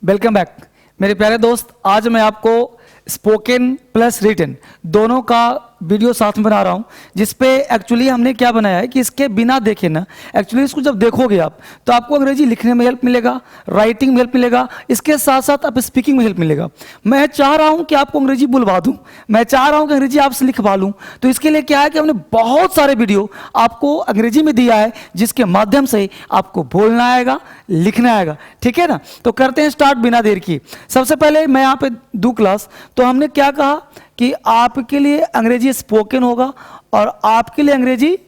Welcome back मेरे प्यारे दोस्त। आज मैं आपको स्पोकन प्लस रिटन दोनों का वीडियो साथ में बना रहा हूं, जिसपे एक्चुअली हमने क्या बनाया है कि इसके बिना देखे ना, एक्चुअली इसको जब देखोगे आप तो आपको अंग्रेजी लिखने में हेल्प मिलेगा, राइटिंग में हेल्प मिलेगा, इसके साथ साथ आप स्पीकिंग में हेल्प मिलेगा। मैं चाह रहा हूं कि आपको अंग्रेजी बुलवा दूं, मैं चाह रहा हूं कि अंग्रेजी आपसे लिखवा लूं। तो इसके लिए क्या है कि हमने बहुत सारे वीडियो आपको अंग्रेजी में दिया है, जिसके माध्यम से आपको बोलना आएगा, लिखना आएगा। ठीक है ना? तो करते हैं स्टार्ट बिना देर की। सबसे पहले मैं यहाँ पे दूं क्लास, तो हमने क्या कहा कि आपके लिए अंग्रेजी स्पोकन होगा और आपके लिए अंग्रेजी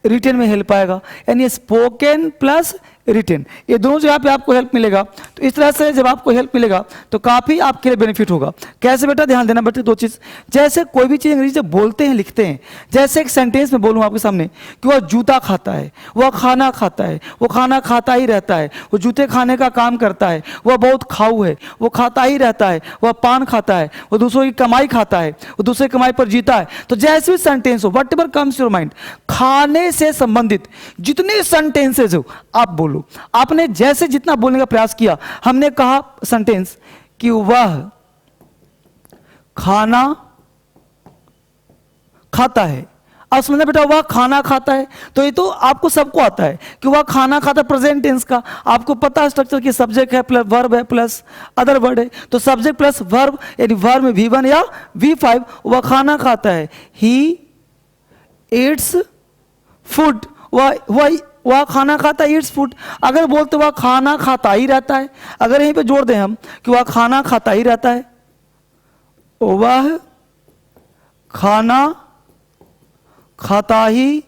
रिटन में हेल्प आएगा, यानी स्पोकन प्लस रिटन, ये दोनों जगह पे आपको हेल्प मिलेगा। तो इस तरह से जब आपको हेल्प मिलेगा तो काफ़ी आपके लिए बेनिफिट होगा। कैसे बेटा? ध्यान देना बेटे, दो चीज़। जैसे कोई भी चीज़ अंग्रेजी जब बोलते हैं, लिखते हैं, जैसे एक सेंटेंस में बोलूँ आपके सामने कि वह जूता खाता है, वह खाना खाता है, वो खाना खाता ही रहता है, वो जूते खाने का काम करता है, वह बहुत खाऊ है, वो खाता ही रहता है, वह पान खाता है, वो दूसरों की कमाई खाता है, वो दूसरे की कमाई पर जीता है। तो जैसे भी सेंटेंस हो, what ever comes your mind, खाने से संबंधित जितने सेंटेंसेज हो आप बोलो। आपने जैसे जितना बोलने का प्रयास किया, हमने कहा सेंटेंस कि वह खाना खाता है। अब समझना बेटा, वह खाना खाता है, तो ये तो आपको सबको आता है कि वह खाना खाता है। प्रेजेंट टेंस का आपको पता है स्ट्रक्चर की, सब्जेक्ट है प्लस वर्ब है प्लस अदर वर्ड है, तो सब्जेक्ट प्लस वर्ब, यानी वर्ब में V1 या V5। वह खाना खाता है, ही ईट्स फूड, वह खाना खाता है, ईट्स फूड। अगर बोलते वह खाना खाता ही रहता है, अगर यहीं पे जोड़ दें हम कि वह खाना खाता ही रहता है, वह खाना खाता ही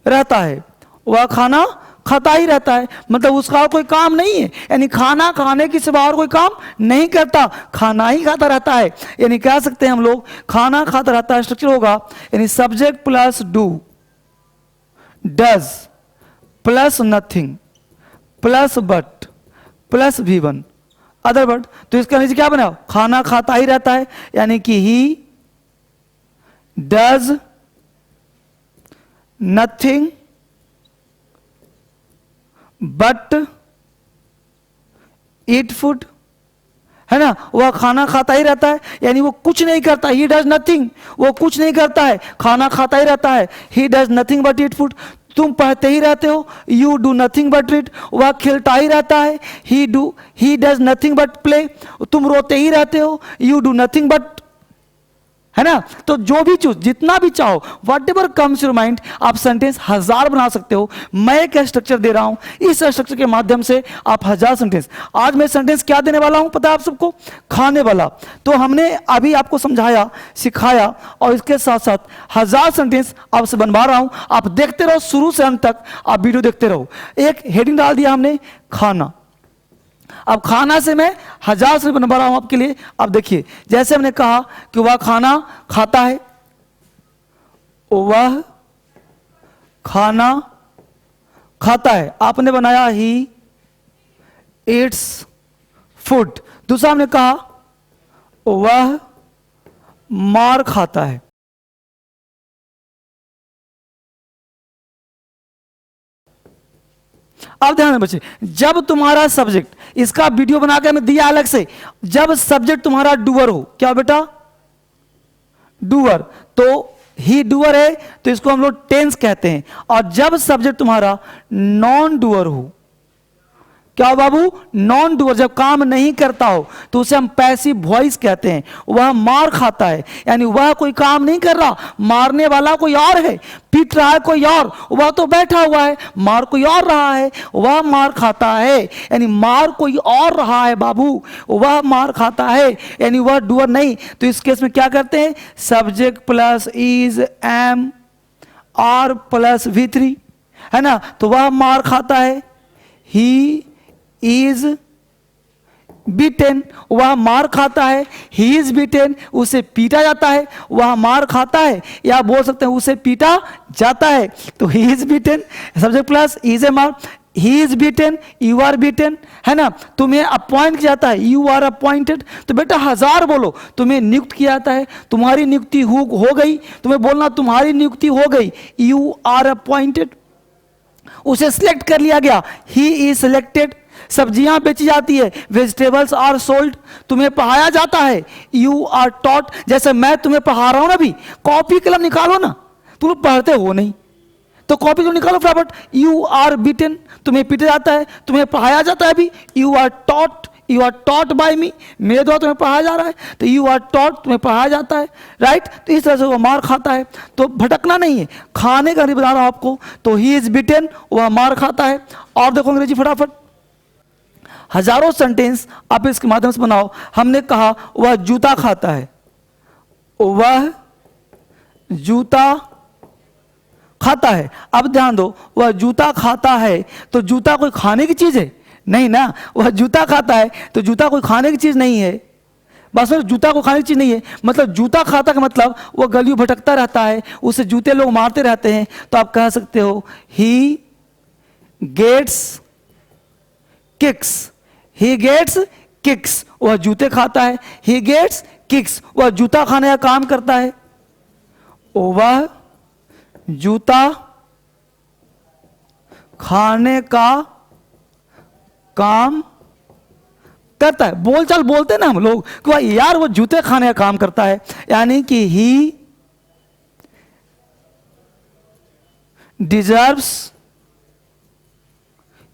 रहता है, वह खाना खाता ही रहता है, मतलब उसका और कोई काम नहीं है, यानी खाना खाने के सिवा और कोई काम नहीं करता, खाना ही खाता रहता है। यानी कह सकते हैं हम लोग खाना खाता रहता है, स्ट्रक्चर होगा यानी subject plus do, does plus nothing plus but plus V1 other word. तो इसका नीचे क्या बना? खाना खाता ही रहता है, यानी कि he does nothing but eat food, है ना? वह खाना खाता ही रहता है, यानी वो कुछ नहीं करता, ही डज नथिंग, वो कुछ नहीं करता है, खाना खाता ही रहता है, he does nothing but eat food. तुम पढ़ते ही रहते हो, you do nothing but read, वह खेलता ही रहता है, he does nothing but play. तुम रोते ही रहते हो, यू डू नथिंग बट, है ना? तो जो भी चूज, जितना भी चाहो, what ever comes your mind, आप सेंटेंस 1000 बना सकते हो। मैं एक स्ट्रक्चर दे रहा हूं, इस स्ट्रक्चर के माध्यम से आप 1000 सेंटेंस। आज मैं सेंटेंस क्या देने वाला हूं पता है आप सबको? खाने वाला। तो हमने अभी आपको समझाया, सिखाया, और इसके साथ साथ 1000 सेंटेंस आपसे बनवा रहा हूं। आप देखते रहो शुरू से अंत तक, आप वीडियो देखते रहो। एक हेडिंग डाल दिया हमने, खाना। अब खाना से मैं 1000 से बनवा रहा हूं आपके लिए। अब देखिए, जैसे हमने कहा कि वह खाना खाता है, वह खाना खाता है, आपने बनाया ही ईट्स फूड। दूसरा हमने कहा वह मार खाता है, अब ध्यान में बच्चे, जब तुम्हारा सब्जेक्ट, इसका वीडियो बना के हमें दिया अलग से, जब सब्जेक्ट तुम्हारा डूअर हो, क्या बेटा? डूअर, तो ही डूअर है तो इसको हम लोग टेंस कहते हैं। और जब सब्जेक्ट तुम्हारा नॉन डूअर हो, क्या बाबू? नॉन डूअर, जब काम नहीं करता हो, तो उसे हम पैसिव वॉइस कहते हैं। वह मार खाता है, यानी वह कोई काम नहीं कर रहा, मारने वाला कोई और है, पीट रहा है कोई और, वह तो बैठा हुआ है, मार कोई और रहा है, वह मार खाता है, यानी मार कोई और रहा है बाबू, वह मार खाता है, यानी वह डूअर नहीं। तो इस केस में क्या करते हैं? Subject plus is, am, are plus V3, है ना? तो वह मार खाता है, ही इज बीटेन, वह मार खाता है, ही इज बीटेन, उसे पीटा जाता है, वह मार खाता है, या बोल सकते हैं उसे पीटा जाता है। तो he is beaten, subject plus is a मार, he is beaten, you are beaten, है ना? तुम्हें अपॉइंट किया जाता है, यू आर अपॉइंटेड। तो बेटा 1000 बोलो, तुम्हें नियुक्त किया जाता है, तुम्हारी नियुक्ति हो गई, तुम्हें बोलना तुम्हारी नियुक्ति हो गई, यू आर अपॉइंटेड। उसे सिलेक्ट कर लिया गया, ही इज सिलेक्टेड, सब्जियां बेची जाती है, वेजिटेबल्स आर सोल्ड। तुम्हें पढ़ाया जाता है, यू आर टॉट। जैसे मैं तुम्हें पढ़ा रहा हूं ना, अभी कॉपी कलम निकालो ना, तुम लोग पढ़ते हो नहीं तो कॉपी कलम निकालो फटाफट। यू आर बीटन, तुम्हें पीटा जाता है, तुम्हें पढ़ाया जाता है अभी, you are taught, you are taught by me, मेरे द्वारा तुम्हें पढ़ाया जा रहा है, तो यू आर टॉट, तुम्हें पढ़ाया जाता है, राइट। तो इस तरह से वो मार खाता है। तो भटकना नहीं है, खाने का नहीं बता रहा हूं आपको। तो ही इज बिटेन, वह मार खाता है। और देखो अंग्रेजी फटाफट, हजारों सेंटेंस आप इसके माध्यम से बनाओ। हमने कहा वह जूता खाता है, वह जूता खाता है। अब ध्यान दो, वह जूता खाता है, तो जूता कोई खाने की चीज है? नहीं ना। वह जूता खाता है तो जूता कोई खाने की चीज नहीं है। बस जूता को खाने की चीज नहीं है, मतलब जूता खाता का मतलब वो गलियों भटकता रहता है, उसे जूते लोग मारते रहते हैं। तो आप कह सकते हो he gets kicks, he gets kicks, वह जूते खाता है। ही गेट्स किक्स, वह जूता खाने का काम करता है, वह जूता खाने का काम करता है। बोलचाल बोलते हैं ना हम लोग कि भाई यार वो जूते खाने का काम करता है, यानी कि ही डिजर्व्स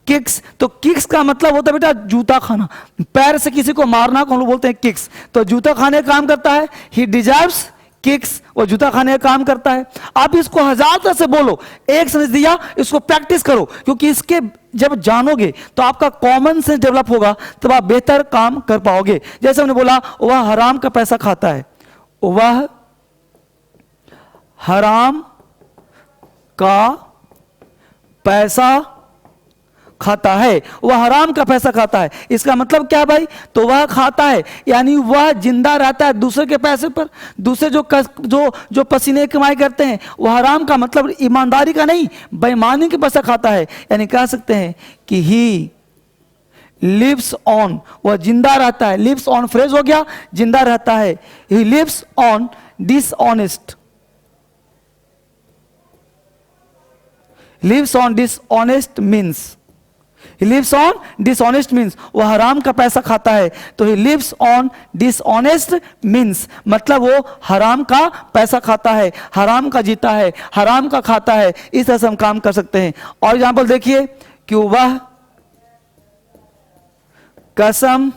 किक्स। तो किक्स का मतलब होता है बेटा जूता खाना, पैर से किसी को मारना को हम लोग बोलते हैं किक्स। तो जूता खाने का काम करता है, ही डिजर्व्स किक्स, वो जूता खाने का काम करता है। आप इसको हजार तरह से बोलो, एक सेंस दिया, इसको प्रैक्टिस करो, क्योंकि इसके जब जानोगे तो आपका कॉमन सेंस डेवलप होगा, तब आप बेहतर काम कर पाओगे। जैसे हमने बोला वह हराम का पैसा खाता है, वह हराम का पैसा खाता है, वह हराम का पैसा खाता है। इसका मतलब क्या है भाई? तो वह खाता है यानी वह जिंदा रहता है दूसरे के पैसे पर। दूसरे जो पसीने की कमाई करते हैं, वह हराम का मतलब ईमानदारी का नहीं, बेईमानी के पैसा खाता है। यानी कह सकते हैं कि ही लिव्स ऑन, वह जिंदा रहता है। लिव्स ऑन फ्रेज हो गया, जिंदा रहता है। He lives on dishonest, lives on dishonest means, he lives on dishonest means वो हराम का पैसा खाता है। तो he lives on dishonest means मतलब वो हराम का पैसा खाता है, हराम का जीता है, हराम का खाता है। इस तरह से हम काम कर सकते हैं। और एग्जाम्पल देखिए कि वह कसम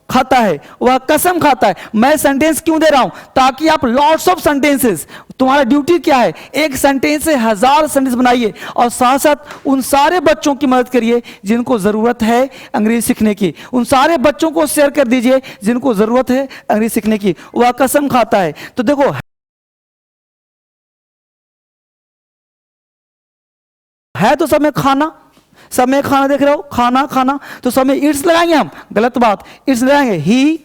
खाता है, वह कसम खाता है। मैं सेंटेंस क्यों दे रहा हूं? ताकि आप लॉट्स ऑफ सेंटेंसेस, तुम्हारा ड्यूटी क्या है, एक सेंटेंस से 1000 सेंटेंस बनाइए और साथ साथ उन सारे बच्चों की मदद करिए जिनको जरूरत है अंग्रेजी सीखने की। उन सारे बच्चों को शेयर कर दीजिए जिनको जरूरत है अंग्रेजी सीखने की। वह कसम खाता है, तो देखो है तो सब में खाना, सब में खाना देख रहे हो, खाना खाना, तो सब में इट्स लगाएंगे हम, गलत बात, इट्स लगाएंगे। ही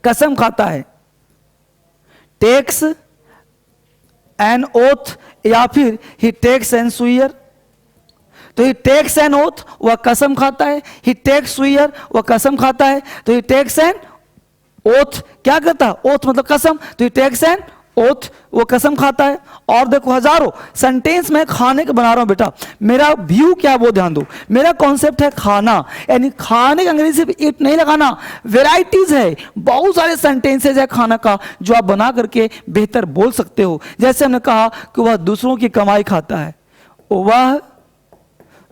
कसम खाता है, टेक्स एन ओथ, या फिर ही टेक्स एन स्वीयर। तो ही टेक्स एन ओथ, वह कसम खाता है। ही टेक्स स्वीयर, वह कसम खाता है। तो ही टेक्स एन ओथ क्या करता है? ओथ मतलब कसम। तो ही टेक्स एन ओथ, वो कसम खाता है। और देखो हजारों सेंटेंस में खाने का बना रहा हूं बेटा, मेरा व्यू क्या है वो ध्यान दो। मेरा कॉन्सेप्ट है खाना, यानी खाने का अंग्रेजी सिर्फ इट नहीं लगाना, वेराइटीज है, बहुत सारे सेंटेंसेज है खाना का जो आप बना करके बेहतर बोल सकते हो। जैसे हमने कहा कि वह दूसरों की कमाई खाता है, वह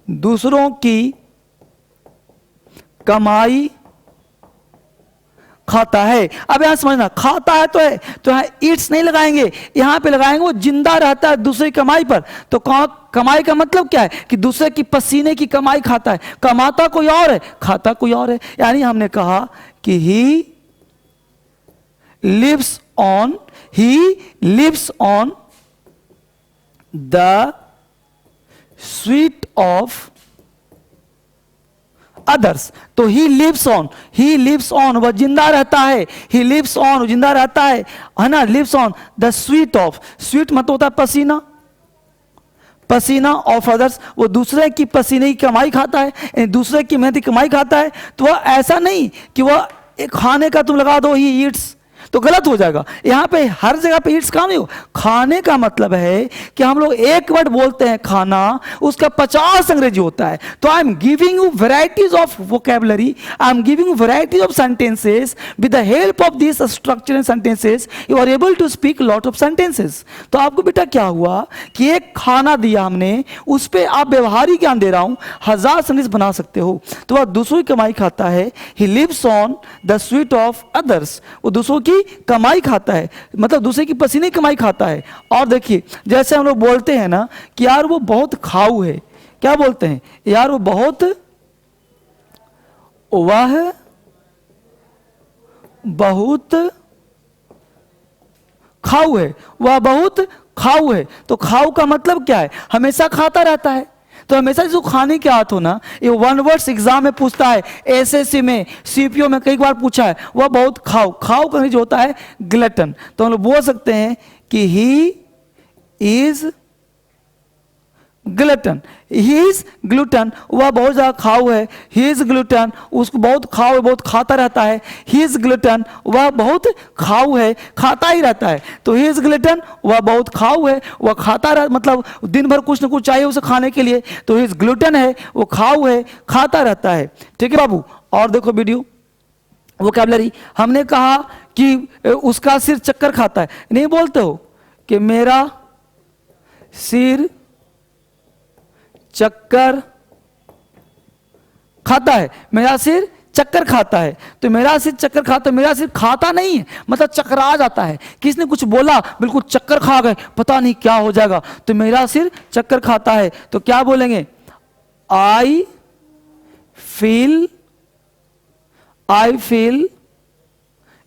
दूसरों की कमाई खाता है। अब यहां समझना, खाता है तो यहां इट्स नहीं लगाएंगे, यहां पे लगाएंगे वो जिंदा रहता है दूसरे की कमाई पर। तो कमाई का मतलब क्या है कि दूसरे की पसीने की कमाई खाता है। कमाता कोई और है, खाता कोई और है। यानी हमने कहा कि he lives on the sweat of others. तो ही लिव्स ऑन वह जिंदा रहता है, ही लिव्स ऑन जिंदा रहता है ना, lives on the sweat of, sweat मतलब होता है पसीना, पसीना ऑफ अदर्स, वो दूसरे की पसीने की कमाई खाता है, दूसरे की मेहनत की कमाई खाता है। तो वह ऐसा नहीं कि वह एक खाने का तुम लगा दो ही ईट्स, तो गलत हो जाएगा। यहाँ पे हर जगह पे ईट्स काम नहीं हो। खाने का मतलब है कि हम लोग एक वर्ड बोलते हैं खाना, उसका 50 अंग्रेजी होता है। तो I am giving you varieties of vocabulary, I am giving you varieties of sentences, with the help of this structure and sentences you are able to speak lot of sentences. तो आपको बेटा क्या हुआ कि एक खाना दिया हमने, उस पर आप व्यवहारिक ज्ञान दे रहा हूं, 1000 सेंटेंस बना सकते हो। तो वह दूसरों की कमाई खाता है, he lives on the sweat of others, वो दूसरों की कमाई खाता है, मतलब दूसरे की पसीने की कमाई खाता है। और देखिए जैसे हम लोग बोलते हैं ना कि यार वो बहुत खाऊ है, क्या बोलते हैं, यार वो बहुत, वह बहुत खाऊ है, वह बहुत खाऊ है। तो खाऊ का मतलब क्या है, हमेशा खाता रहता है। तो हमेशा जो खाने के हाथ हो ना, ये वन वर्ड्स एग्जाम में पूछता है, एसएससी में, सीपीओ में कई बार पूछा है, वह बहुत खाऊ। खाऊ का जो होता है ग्लटन। तो हम लोग बोल सकते हैं कि he is glutton, he is gluten, वह बहुत ज्यादा खाऊ है। ही इज ग्लूटन, उसको बहुत खाऊ है, बहुत खाता रहता है। ही इज ग्लूटन, वह बहुत खाऊ है, खाता ही रहता है। तो ही इज ग्लूटन, वह बहुत खाऊ है, वह खाता रह, मतलब दिन भर कुछ ना कुछ चाहिए उसे खाने के लिए। तो ही इज ग्लूटन है, वो खाऊ है, खाता रहता है। ठीक है बाबू, और देखो वीडियो वोकैबुलरी। हमने कहा कि उसका सिर चक्कर खाता है, नहीं बोलते हो कि मेरा सिर चक्कर खाता है, मेरा सिर चक्कर खाता है। तो मेरा सिर चक्कर खाता है, मेरा सिर खाता नहीं है, मतलब चकरा जाता है। किसने कुछ बोला, बिल्कुल चक्कर खा गए, पता नहीं क्या हो जाएगा। तो मेरा सिर चक्कर खाता है, तो क्या बोलेंगे, I feel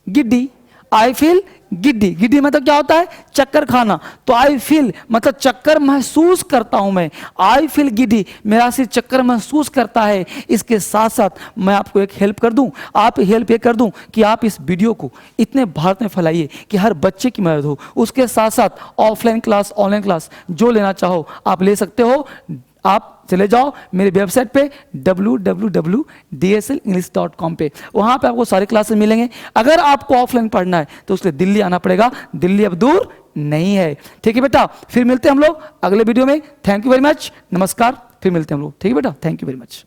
Giddi. I feel Giddi, Giddi मतलब क्या होता है, चक्कर खाना। तो आई फील मतलब चक्कर महसूस करता हूं मैं, आई फील गिड्डी, मेरा सिर चक्कर महसूस करता है। इसके साथ साथ मैं आपको एक हेल्प कर दूं, आप हेल्प ये कर दूं कि आप इस वीडियो को इतने भारत में फैलाइए कि हर बच्चे की मदद हो। उसके साथ साथ ऑफलाइन क्लास, ऑनलाइन क्लास जो लेना चाहो आप ले सकते हो। आप चले जाओ मेरे वेबसाइट पे www.dselenglish.com पे, वहां पे आपको सारे क्लासेस मिलेंगे। अगर आपको ऑफलाइन पढ़ना है तो उसके लिए दिल्ली आना पड़ेगा, दिल्ली अब दूर नहीं है। ठीक है बेटा, फिर मिलते हैं हम लोग अगले वीडियो में। थैंक यू वेरी मच, नमस्कार, फिर मिलते हैं हम लोग। ठीक है बेटा, थैंक यू वेरी मच।